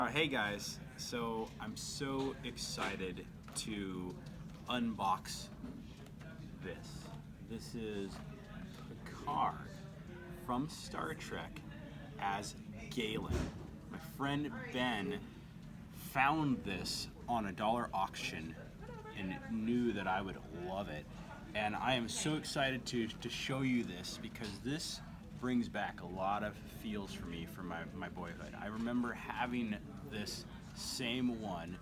Hey guys, so I'm so excited to unbox this. This is Picard from Star Trek as Galen. My friend Ben found this on a dollar auction and knew that I would love it. And I am so excited to show you this because this brings back a lot of feels for me from my boyhood. I remember having this same one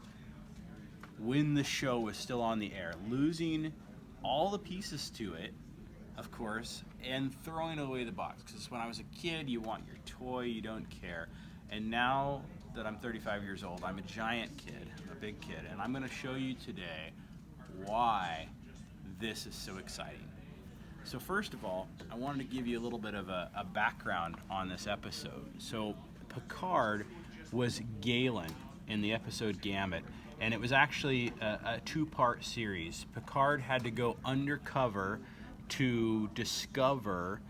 when the show was still on the air, losing all the pieces to it, of course, and throwing away the box. Because when I was a kid, you want your toy, you don't care. And now that I'm 35 years old, I'm a giant kid, I'm a big kid, and I'm going to show you today why this is so exciting. So first of all, I wanted to give you a little bit of a background on this episode. So Picard was Galen in the episode Gambit, and it was actually a two-part series. Picard had to go undercover to discover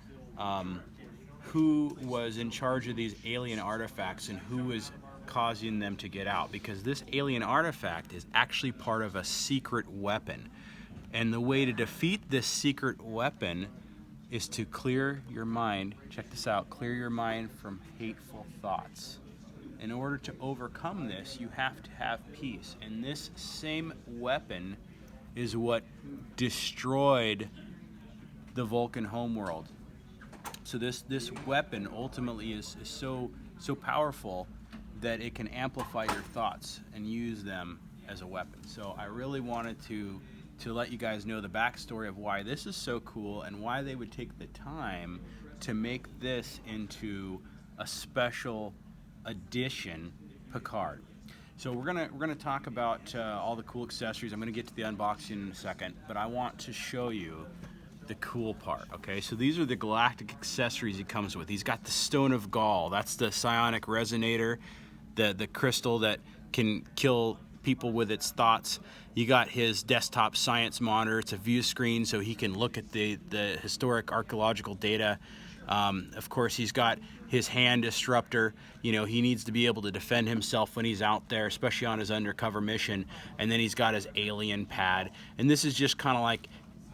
who was in charge of these alien artifacts and who was causing them to get out, because this alien artifact is actually part of a secret weapon. And the way to defeat this secret weapon is to clear your mind. Check this out, clear your mind from hateful thoughts. In order to overcome this, you have to have peace. And this same weapon is what destroyed the Vulcan homeworld. So this weapon ultimately is so powerful that it can amplify your thoughts and use them as a weapon. So I really wanted to let you guys know the backstory of why this is so cool and why they would take the time to make this into a special edition Picard. So we're gonna talk about all the cool accessories. I'm gonna get to the unboxing in a second, but I want to show you the cool part. Okay, so these are the galactic accessories he comes with. He's got the Stone of Gaul. That's the psionic resonator, the crystal that can kill people with its thoughts. You got his desktop science monitor. It's a view screen so he can look at the historic archaeological data. Of course, he's got his hand disruptor. You know, he needs to be able to defend himself when he's out there, especially on his undercover mission. And then he's got his alien pad. And this is just kind of like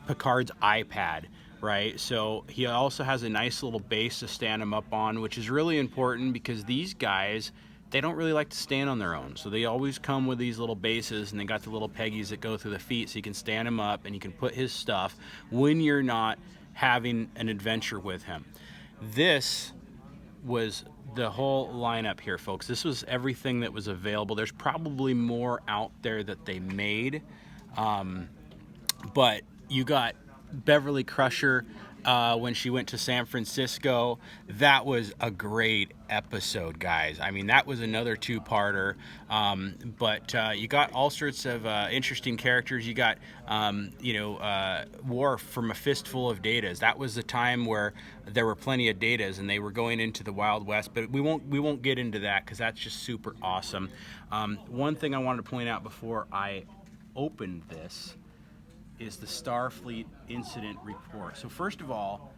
Picard's iPad, right? So he also has a nice little base to stand him up on, which is really important because these guys, they don't really like to stand on their own. So they always come with these little bases, and they got the little peggies that go through the feet, so you can stand him up and you can put his stuff when you're not having an adventure with him. This was the whole lineup here, folks. This was everything that was available. There's probably more out there that they made, but you got Beverly Crusher when she went to San Francisco. That was a great episode, guys. I mean, that was another two-parter. But you got all sorts of interesting characters. You got, Worf from A Fistful of Datas. That was the time where there were plenty of datas, and they were going into the Wild West. But we won't get into that because that's just super awesome. One thing I wanted to point out before I opened this is the Starfleet incident report. So first of all,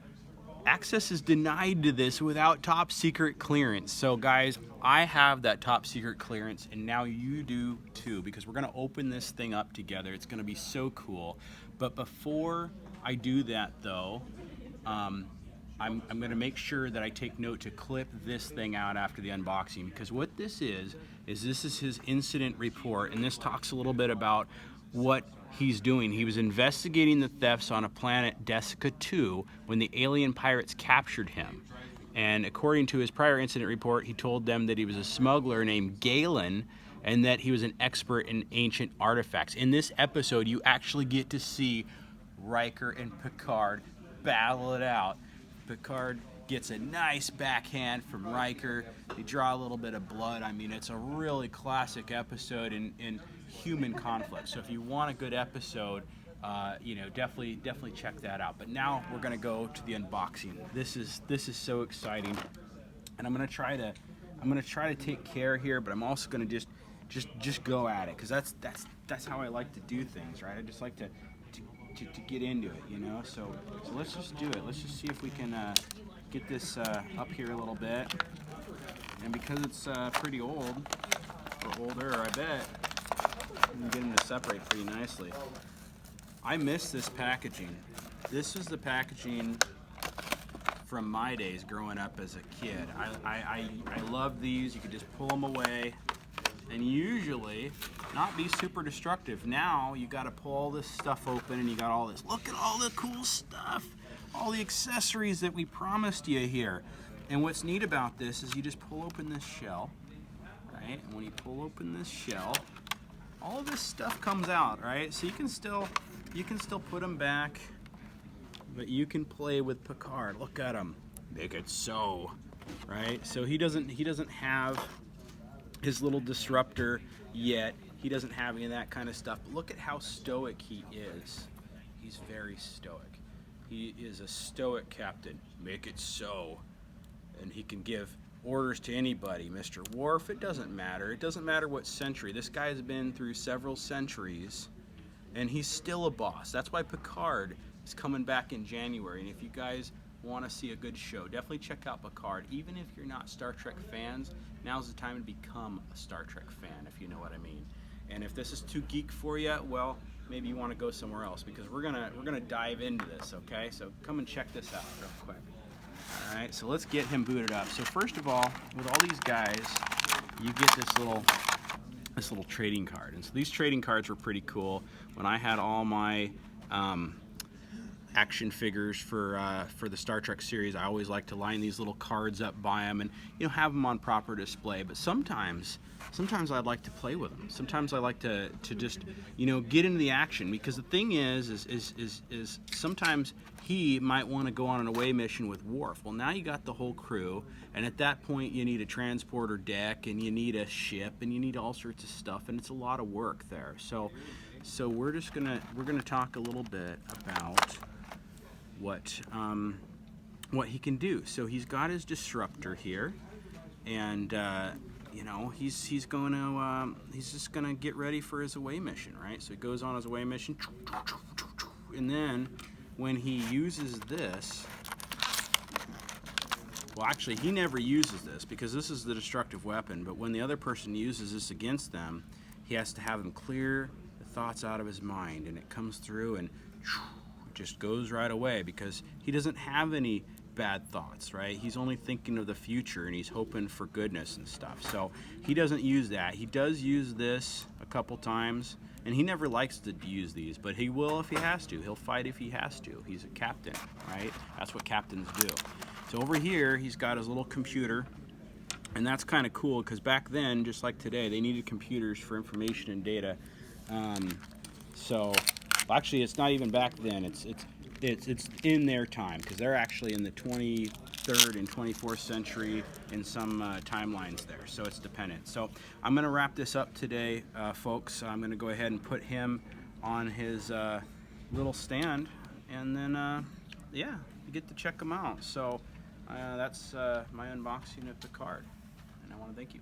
access is denied to this without top secret clearance. So guys, I have that top secret clearance, and now you do too, because we're gonna open this thing up together. It's gonna be so cool. But before I do that though, I'm gonna make sure that I take note to clip this thing out after the unboxing, because what this is his incident report, and this talks a little bit about what he's doing. He was investigating the thefts on a planet, Desica 2, when the alien pirates captured him. And according to his prior incident report, he told them that he was a smuggler named Galen and that he was an expert in ancient artifacts. In this episode, you actually get to see Riker and Picard battle it out. Picard gets a nice backhand from Riker. They draw a little bit of blood. I mean, it's a really classic episode in human conflict. So if you want a good episode, definitely check that out. But now we're gonna go to the unboxing. This is so exciting, and I'm gonna try to take care here, but I'm also gonna just go at it, because that's how I like to do things, right? I just like to get into it, you know. So let's just do it. Let's just see if we can get this up here a little bit. And because it's pretty old, paper holder, or I bet you can get them to separate pretty nicely. I miss this packaging. This is the packaging from my days growing up as a kid. I love these. You could just pull them away and usually not be super destructive. Now you got to pull all this stuff open and you got all this. Look at all the cool stuff, all the accessories that we promised you here. And what's neat about this is you just pull open this shell, right? And when you pull open this shell, all of this stuff comes out, right? So you can still put them back, but you can play with Picard. Look at him. Make it so, right? So he doesn't have his little disruptor yet. He doesn't have any of that kind of stuff. But look at how stoic he is. He's very stoic. He is a stoic captain. Make it so. And he can give orders to anybody. Mr. Worf, it doesn't matter. It doesn't matter what century. This guy has been through several centuries, and he's still a boss. That's why Picard is coming back in January. And if you guys want to see a good show, definitely check out Picard. Even if you're not Star Trek fans, now's the time to become a Star Trek fan, if you know what I mean. And if this is too geek for you, well, maybe you want to go somewhere else, because we're gonna dive into this, okay? So come and check this out real quick. All right, so let's get him booted up. So first of all, with all these guys, you get this little trading card. And so these trading cards were pretty cool. When I had all my action figures for the Star Trek series, I always like to line these little cards up by them and, you know, have them on proper display. But sometimes I'd like to play with them. Sometimes I like to just, you know, get into the action, because the thing is sometimes he might want to go on an away mission with Worf. Well, now you got the whole crew, and at that point you need a transporter deck, and you need a ship, and you need all sorts of stuff, and it's a lot of work there. So we're gonna talk a little bit about what he can do. So he's got his disruptor here, and you know, he's just gonna get ready for his away mission, right? So he goes on his away mission, and then when he uses this, well, actually he never uses this because this is the destructive weapon, but when the other person uses this against them, he has to have them clear the thoughts out of his mind, and it comes through and just goes right away, because he doesn't have any bad thoughts, right? He's only thinking of the future, and he's hoping for goodness and stuff. So he doesn't use that. He does use this a couple times, and he never likes to use these, but he will if he has to. He'll fight if he has to. He's a captain, right? That's what captains do. So over here, he's got his little computer, and that's kind of cool, because back then, just like today, they needed computers for information and data. So actually, it's not even back then. It's in their time, because they're actually in the 23rd and 24th century in some timelines there. So it's dependent. So I'm going to wrap this up today, folks. I'm going to go ahead and put him on his little stand, and then yeah, you get to check him out. So that's my unboxing of Picard, and I want to thank you.